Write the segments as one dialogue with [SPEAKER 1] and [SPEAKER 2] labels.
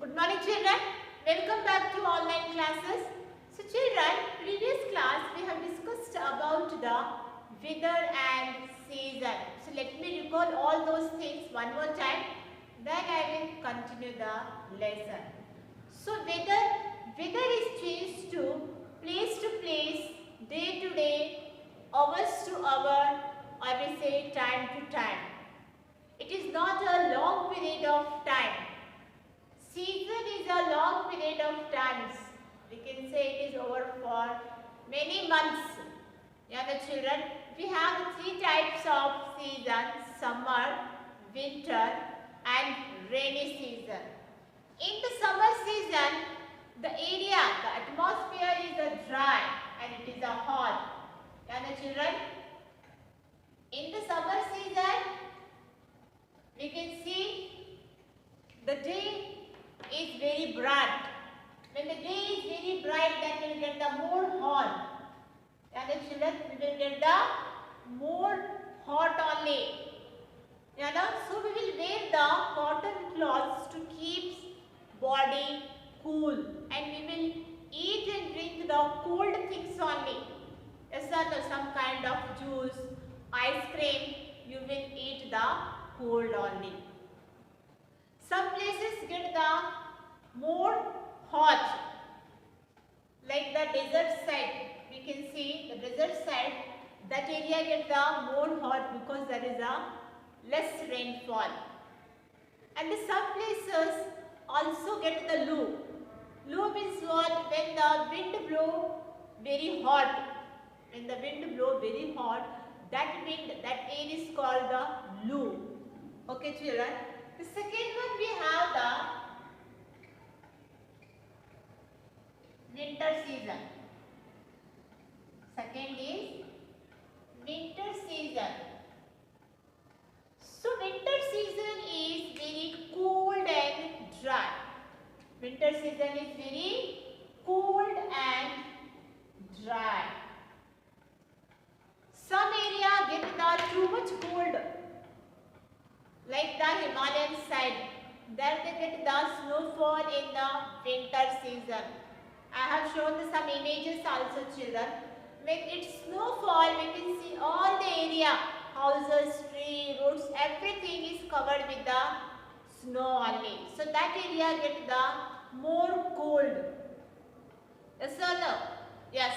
[SPEAKER 1] Good morning children. Welcome back to online classes. So children, previous class we have discussed about the weather and season. So let me recall all those things one more time. Then I will continue the lesson. So weather is changed to place, day to day, hours to hour, or we say time to time. It is not a long period of time. Season is a long period of times. We can say it is over for many months. Yeah, the children, we have three types of seasons: summer, winter, and rainy season. In the summer season, the area, the atmosphere is dry and it is hot. Yeah, the children, in the summer season, we can see the day is very bright. When the day is very bright, then we will get the more hot. And the children, we will get the more hot only. So we will wear the cotton cloths to keep body cool, and we will eat and drink the cold things only. Yes or no? Some kind of juice, ice cream, you will eat the cold only. Some places get the more hot, like the desert side. We can see the desert side, that area get the more hot because there is a less rainfall. And some places also get the low. Low means what? When the wind blow very hot. When the wind blow very hot, that wind, that air is called the low. Okay, children. The second one we have the winter season. Second is winter season. So winter season is very cold and dry. Winter season is very cold and dry. Some area get the too much cold, like the Himalayan side. There they get the snowfall in the winter season. I have shown some images also, children. When it's snowfall, we can see all the area, houses, trees, roads, everything is covered with the snow only. So that area get the more cold. Yes or no? Yes.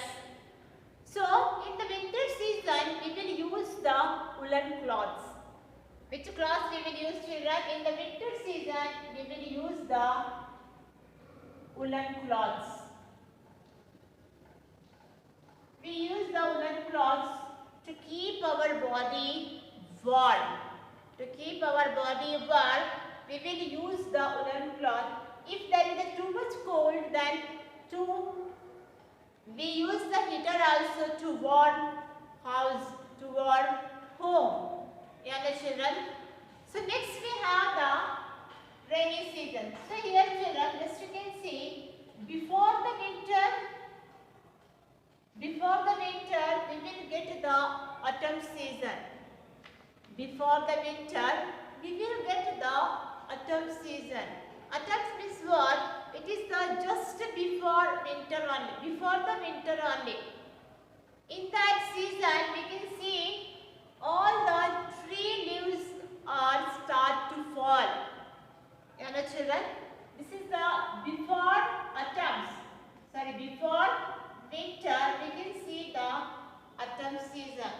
[SPEAKER 1] So in the winter season, we will use the woolen cloths. Which cloths we will use, children? In the winter season, we will use the woolen cloths. We use the woolen cloths to keep our body warm. To keep our body warm, we will use the woolen cloth. If there is too much cold, then we use the heater also to warm house, to warm home. Yeah, the children. So next we have the rainy season. So here, children, as you can see, before the winter, we will get the autumn season. Before the winter, we will get the autumn season. Autumn means what? It is the just before winter only. Before the winter only. In that season, we can see all the tree leaves are start to fall. You know, children, this is the before autumn. Before winter, we can see the autumn season.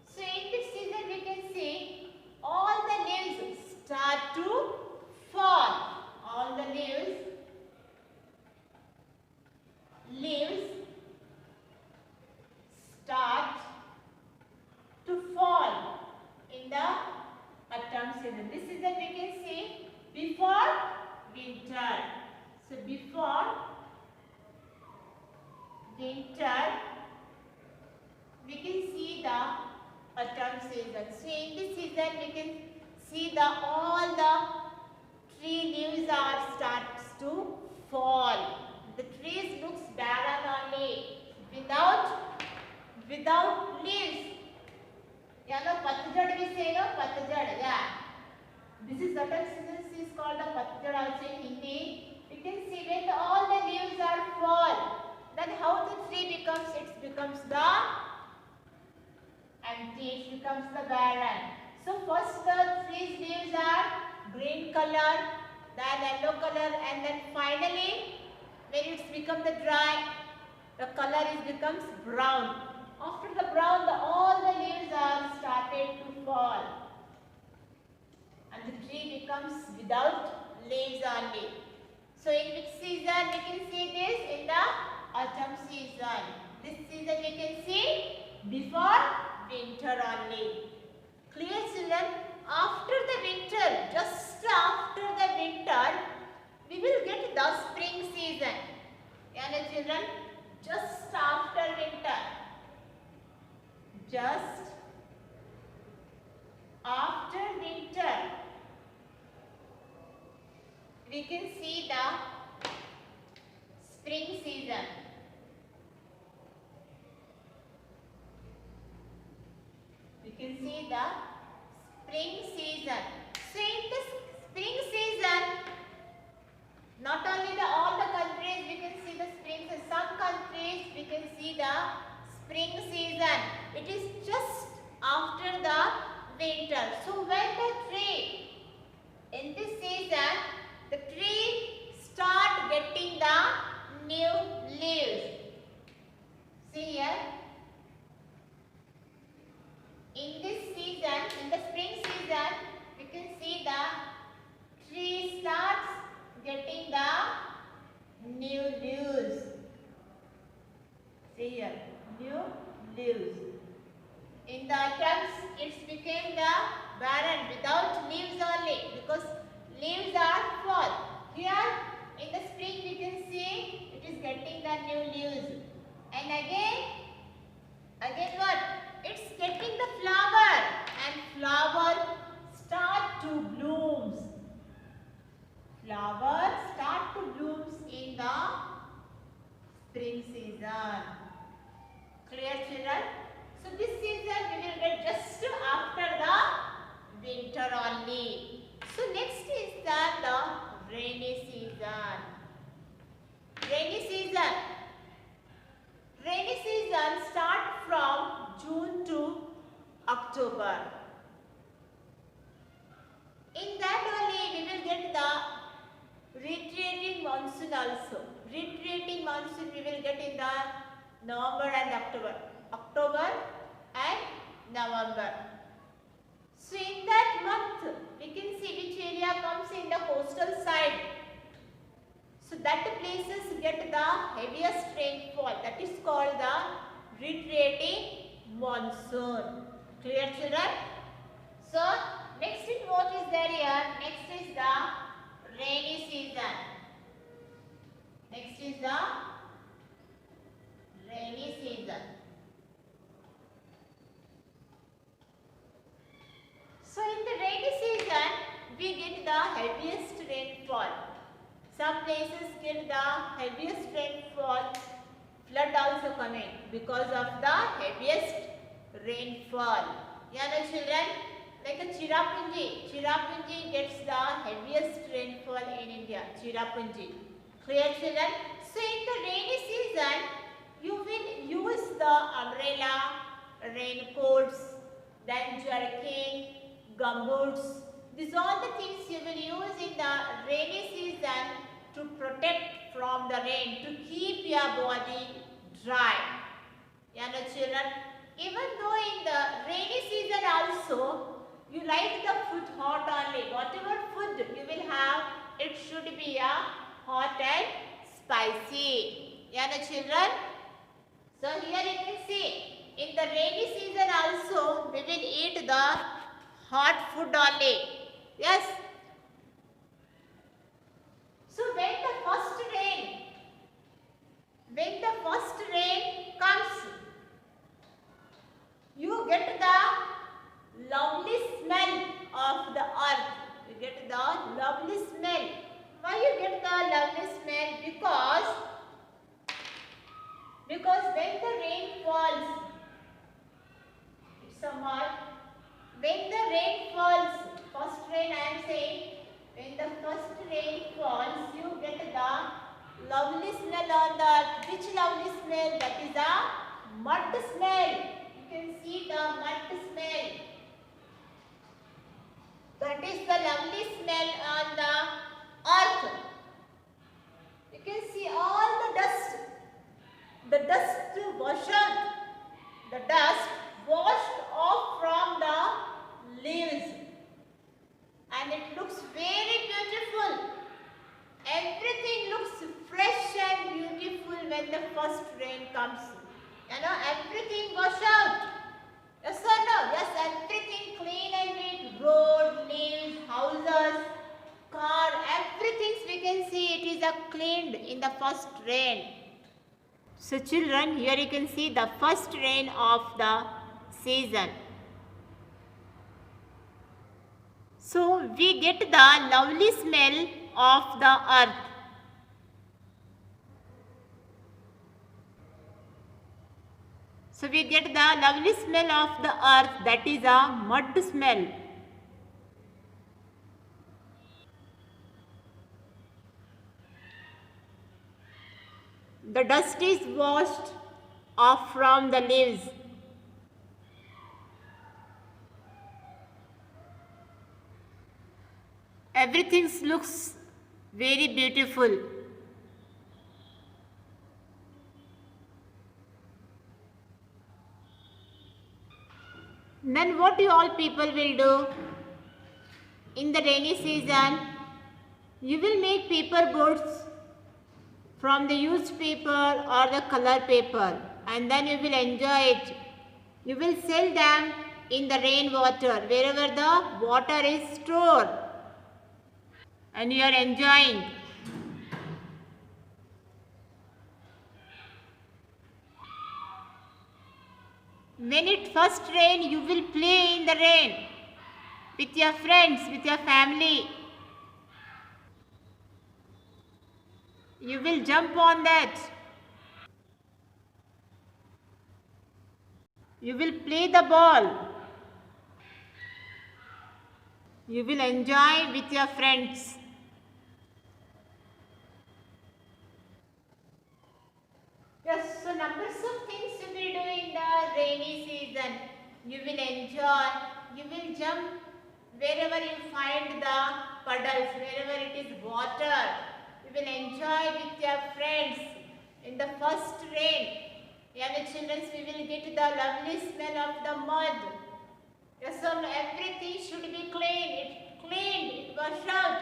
[SPEAKER 1] So in this season, we can see all the leaves start to fall. All the leaves start to fall in the autumn season. This is that we can see before winter. So before winter, we can see the autumn season. So in this season, we can see all the tree leaves are starts to fall. The trees looks barren only, without leaves. Yeah, no, patjad we say, no, patjad, yeah. This is autumn season is called the patjad also in Hindi. We can see when all the leaves are fall, then how the tree becomes? It becomes the empty, it becomes the barren. So first the tree's leaves are green color, then yellow color, and then finally when it's become the dry, the color becomes brown. After the brown, all the leaves are started to fall, and the tree becomes without leaves only. So in which season we can see this? In the autumn season. This season we can see before winter only. Clear, children? After the winter, just after the winter, we will get the spring season. Yeah, children? Just after winter. Just after winter, we can see the spring season. We can see the spring season. So in the spring season, not only all the countries we can see the spring season, some countries we can see the spring season. It is just after the winter. So when the tree, in this season, the tree start getting the new leaves. See here. In this season, in the spring season, we can see the tree starts getting the new leaves. See here, new leaves. In the autumn, it became the barren without leaves only, because leaves are fall. Here in the spring we can see it is getting the new leaves. And again what? It's getting the flower, and flower start to blooms. Flowers start to blooms in the spring season. Clear, children? So this season we will get just after the winter only. So next is the rainy season. Rainy season. Rainy season start from June to October. In that only we will get the retreating monsoon also. Retreating monsoon we will get in the November and October. October and November. So in that month we can see which area comes in the coastal side. So that places get the heaviest rainfall. That is called the retreating monsoon. Clear, children? So next is what is there here? Next is the rainy season. Next is the rainy season. So in the rainy season, we get the heaviest rainfall. Some places get the heaviest rainfall, flood also coming because of the heaviest rainfall. Yeah, no, children? Like a Cherrapunji. Cherrapunji gets the heaviest rainfall in India. Cherrapunji. Clear, children? So in the rainy season, you will use the umbrella, raincoats, then jerkin, gumboots. These are the things you will use in the rainy season to protect from the rain, to keep your body dry. Yeah, no, children? Even though in the rainy season also, you like the food hot only. Whatever food you will have, it should be hot and spicy. Yeah, no, children? So here you can see, in the rainy season also, we will eat the hot food only. Yes. So when the first rain comes, you get the lovely smell of the earth. You get the lovely smell. Why you get the lovely smell? Because when the rain falls, it's a mark. When the rain falls, first rain I am saying, when the first rain falls, you get the lovely smell on the earth. Which lovely smell? That is a mud smell. You can see the mud smell. That is the lovely smell on the earth. You can see all the dust. The dust washed off from the leaves, and it looks very beautiful. Everything looks fresh and beautiful when the first rain comes. You know, everything washed out. Yes or no? Yes, everything clean and neat. Road, leaves, houses, car, everything we can see it is cleaned in the first rain. So children, here you can see the first rain of the season. So we get the lovely smell of the earth. So we get the lovely smell of the earth, that is a mud smell. The dust is washed off from the leaves. Everything looks very beautiful. Then what you all people will do in the rainy season? You will make paper boats from the used paper or the color paper, and then you will enjoy it. You will sell them in the rainwater wherever the water is stored, and you are enjoying. When it first rain, you will play in the rain with your friends, with your family. You will jump on that. You will play the ball. You will enjoy with your friends. Yes, so numbers of things you will do in the rainy season. You will enjoy. You will jump wherever you find the puddles, wherever it is water. You will enjoy with your friends in the first rain. Young children, we will get the lovely smell of the mud. Yes, so everything should be clean. It cleaned, it washed out.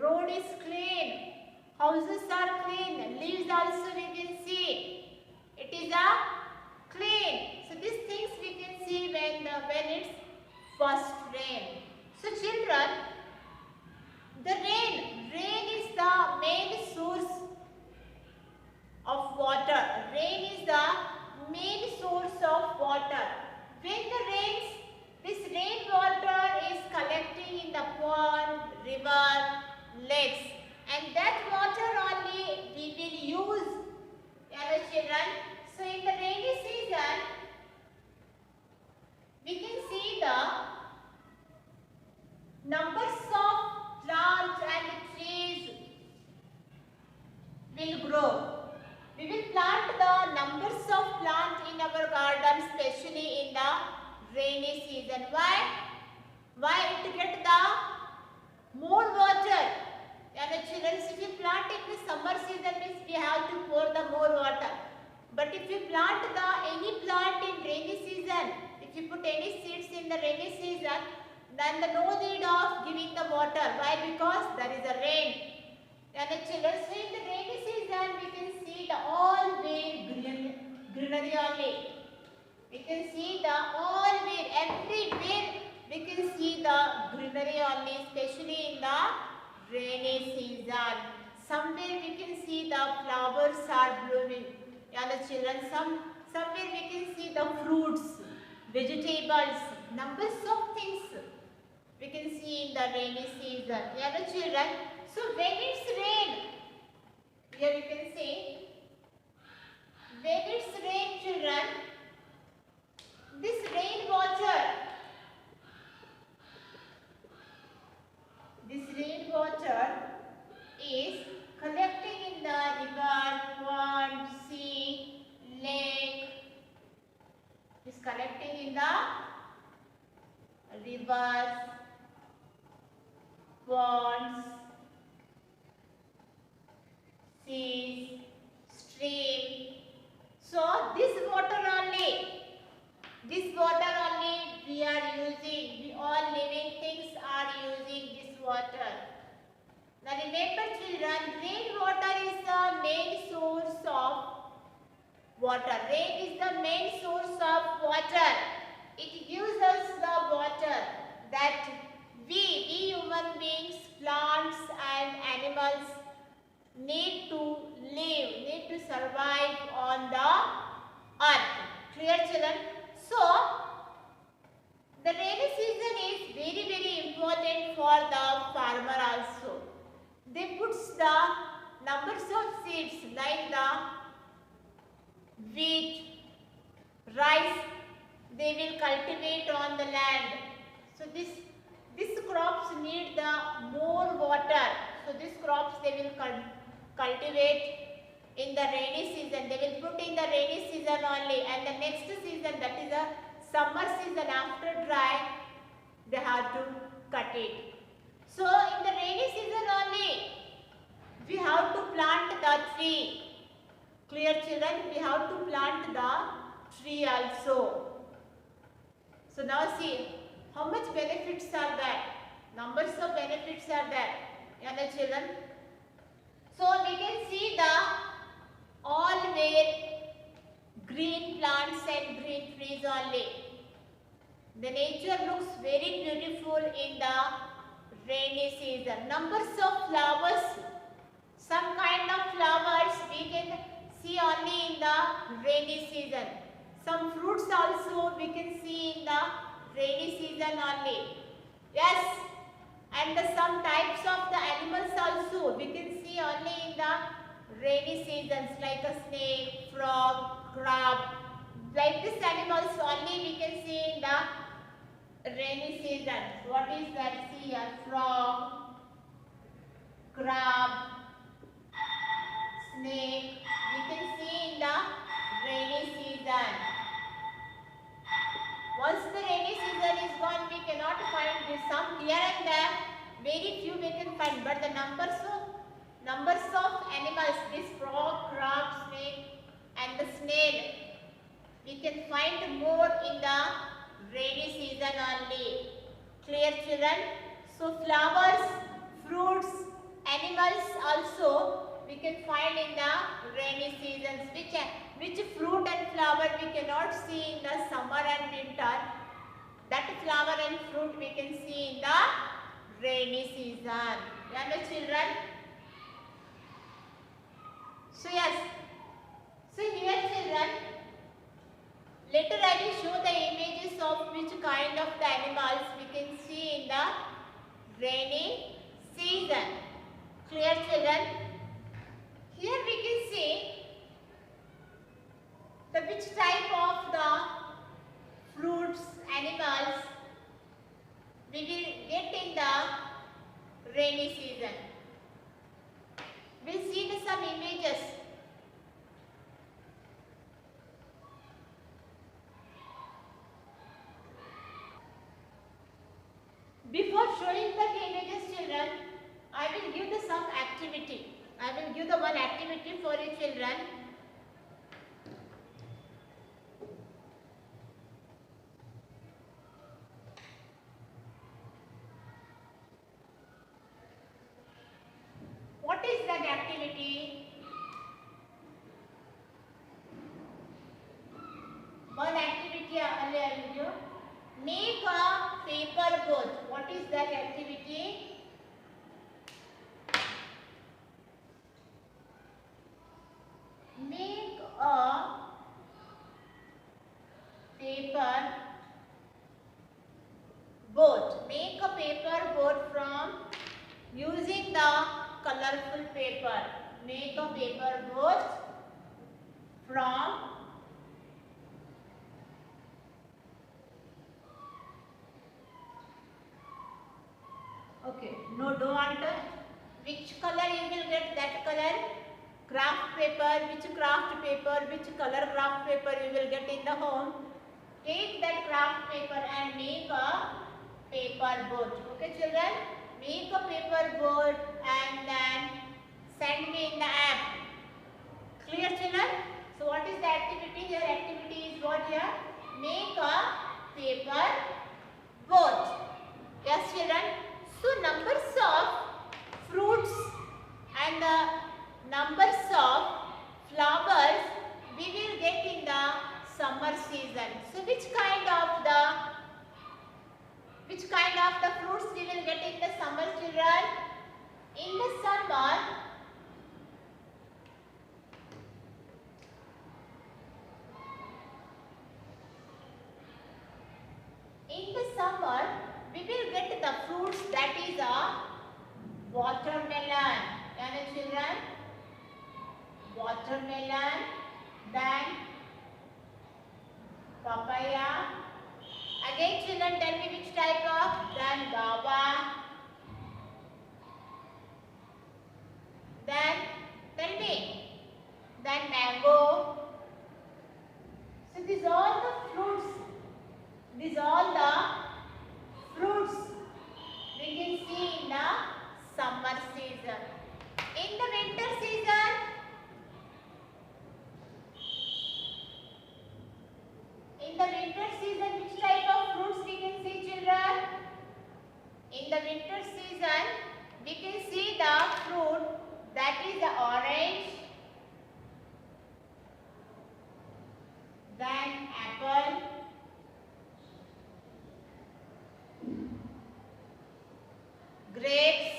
[SPEAKER 1] Road is clean. Houses are clean. Leaves also we can see. It is clean. So these things we can see when it's first rain. So children, the rain is the main source of water. Rain is the main source of water. When the rains, this rainwater is collecting in the pond, river, lakes, and that water only we will use, children. So in the rainy season, we can see the numbers of plants and trees will grow. We will plant the numbers of plants in our garden, especially in the rainy season. Why? Why it get the more water? Children, if you plant in the summer season, means we have to pour the more water. But if you plant any plant in rainy season, if you put any seeds in the rainy season, then no need of giving the water. Why? Because there is a rain. Children, so in the rainy season, we can see the all way greenery only. We can see the all way, everywhere we can see the greenery only, especially in the rainy season. Somewhere we can see the flowers are blooming. Children, somewhere we can see the fruits, vegetables, numbers of things we can see in the rainy season. Children, so when it's rain, here you can see, when it's rain, children, this rainwater ponds, seas, stream. So this water only we are using. We all living things are using this water. Now remember children, rainwater is the main source of water. Rain is the main source of water. It gives us the water that we human beings, plants and animals need to live, need to survive on the earth. Clear children? So, the rainy season is very important for the farmer also. They put the numbers of seeds like the wheat, rice, they will cultivate on the land. So this crops need the more water. So these crops they will cultivate in the rainy season. They will put in the rainy season only, and the next season, that is the summer season, after dry, they have to cut it. So in the rainy season only, we have to plant the tree. Clear children? We have to plant the tree also. So now see how much benefits are there. Numbers of benefits are there. Yeah, children. So we can see the all where green plants and green trees only. The nature looks very beautiful in the rainy season. Numbers of flowers, some kind of flowers we can see only in the rainy season. Some fruits also we can see in the rainy season only. Yes, and some types of the animals also we can see only in the rainy seasons, like a snake, frog, crab. Like these animals only we can see in the rainy season. What is that? See a frog, crab, snake. We can see in the rainy season. Once the rainy season is gone, we cannot find this. Some here and there, very few we can find. But the numbers of animals, this frog, crab, snake, and the snail, we can find more in the rainy season only. Clear children? So flowers, fruits, animals also we can find in the rainy seasons. Which fruit and flower we cannot see in the summer and winter, that flower and fruit we can see in the rainy season. Yeah, my children? So yes, so here children, later I will show the images of which kind of the animals we can see in the rainy season. Clear children? Here we can see the which type of the fruits, animals we will get in the rainy season. We'll see some images. Before showing the images children, I will give some activity. I will give the one activity for you children. What is that activity? One activity I will give. Make a paper boat. What is that activity? Make a paper boat. Make a paper boat from using the colorful paper. Make a paper boat from no, don't want which color you will get, that color. Craft paper, which craft paper, which color craft paper you will get in the home. Take that craft paper and make a paper boat. Okay children, make a paper board and then send me in the app. Clear, children? So what is the activity here? Activity is what here? Make a paper boat. Yes, children? So numbers of fruits and the numbers of flowers we will get in the summer season. So which kind of the fruits we will get in the summer, children? In the summer, we will get the fruits that is a watermelon. And children, watermelon, then papaya. Again, children, tell me which type of? Then guava. Then tell me. Then mango. So these all the fruits. These all the fruits we can see in the summer season. In the winter season, which type of fruits we can see, children? In the winter season, we can see the fruit that is the orange, then apple, grapes.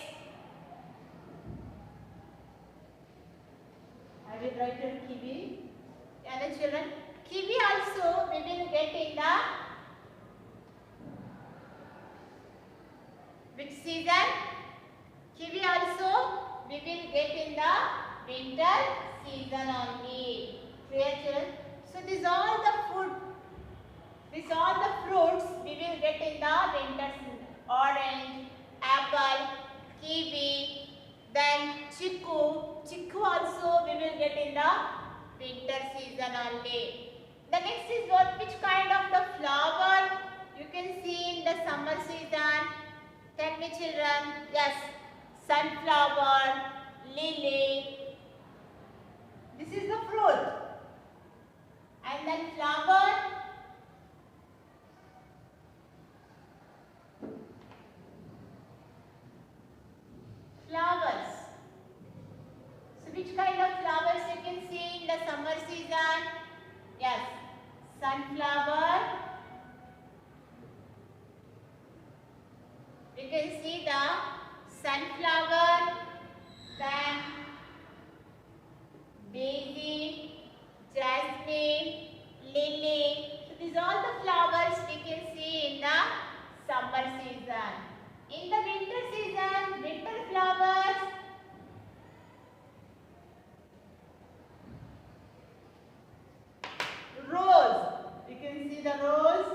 [SPEAKER 1] I will write down kiwi. And the children, kiwi also we will get in the which season? Kiwi also we will get in the winter season only. Clear, children? So these all the fruits we will get in the winter season. Orange, apple, kiwi, then chiku. Chiku also we will get in the winter season only. The next is what? Which kind of the flower you can see in the summer season? Tell me, children. Yes, sunflower, lily. This is the fruit. And then flower. Flowers. So which kind of flowers you can see in the summer season? Yes, sunflower. We can see the sunflower, then daisy, jasmine, lily. So these are all the flowers we can see in the summer season. In the winter season, winter flowers. Rose. We can see the rose.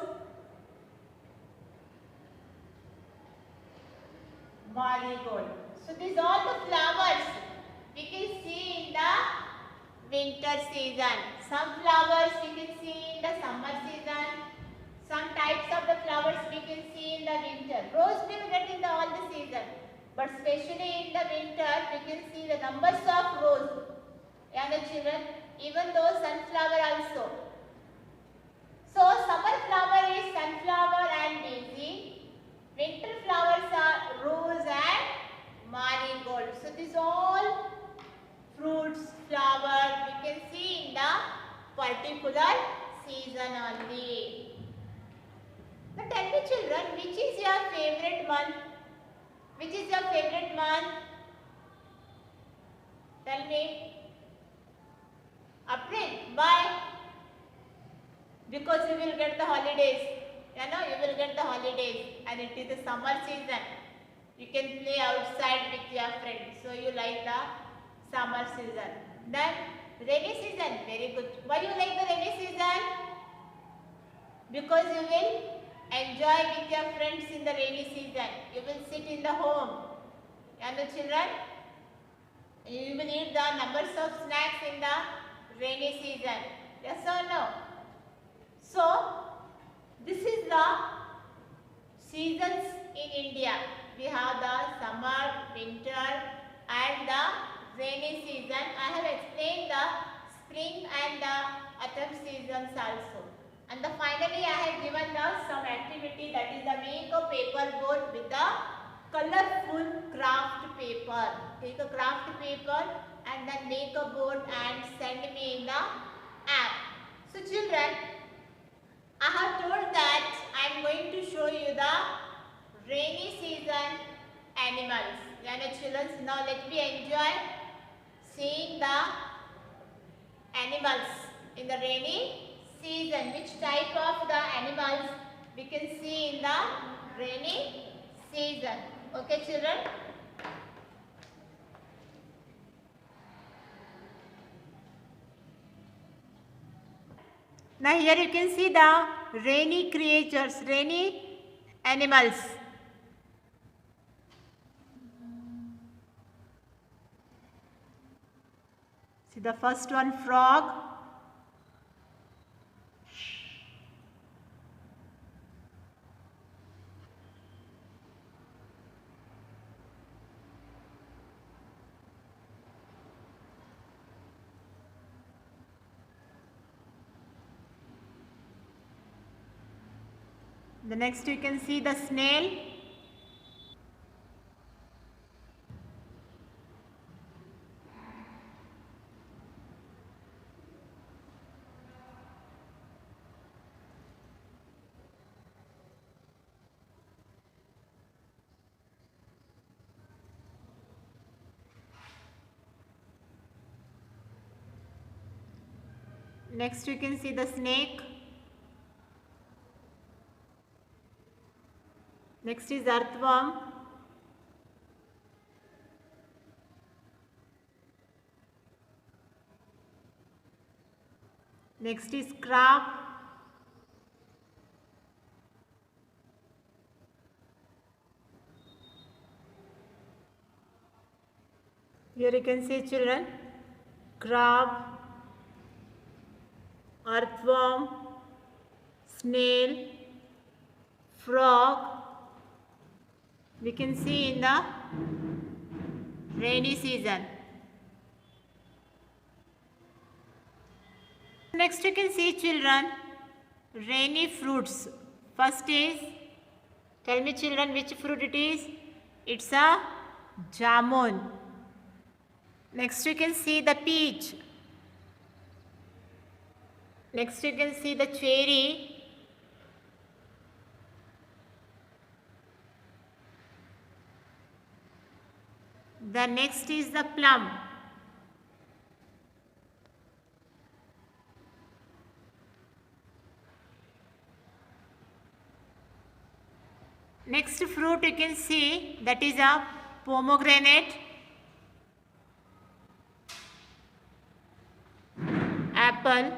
[SPEAKER 1] Marigold. So these are all the flowers we can see in the winter season. Some flowers we can see in the summer season. Some types of the flowers we can see in the winter. Rose we will get in the all the season. But especially in the winter we can see the numbers of rose. And the children, even though sunflower also. So summer flower is sunflower and daisy. Winter flowers are rose and marigold. So these all fruits, flower we can see in the particular season only. Now tell me, children, which is your favorite month? Which is your favorite month? Tell me. April. Why? Because you will get the holidays. You know, you will get the holidays and it is the summer season. You can play outside with your friends. So you like the summer season. Then rainy season, very good. Why you like the rainy season? Because you will enjoy with your friends in the rainy season. You will sit in the home. And the children, you will eat the numbers of snacks in the rainy season. Yes or no? So, this is the seasons in India. We have the summer, winter and the rainy season. I have explained the spring and the autumn seasons also. And finally I have given some activity, that is the make a paper boat with the colorful craft paper. Take a craft paper and then make a board and send me in the app. So children, I have told that I am going to show you the rainy season animals. Yani children, now let me enjoy seeing the animals in the rainy season. Which type of the animals we can see in the rainy season. Okay children. Now here you can see the rainy creatures, rainy animals. See the first one, frog. The next you can see the snail. Next you can see the snake. Next is earthworm. Next is crab. Here you can see children, crab, earthworm, snail, frog. We can see in the rainy season. Next you can see children, rainy fruits. First is, tell me children which fruit it is? It's a jamun. Next you can see the peach. Next you can see the cherry. The next is the plum. Next fruit you can see, that is a pomegranate, apple,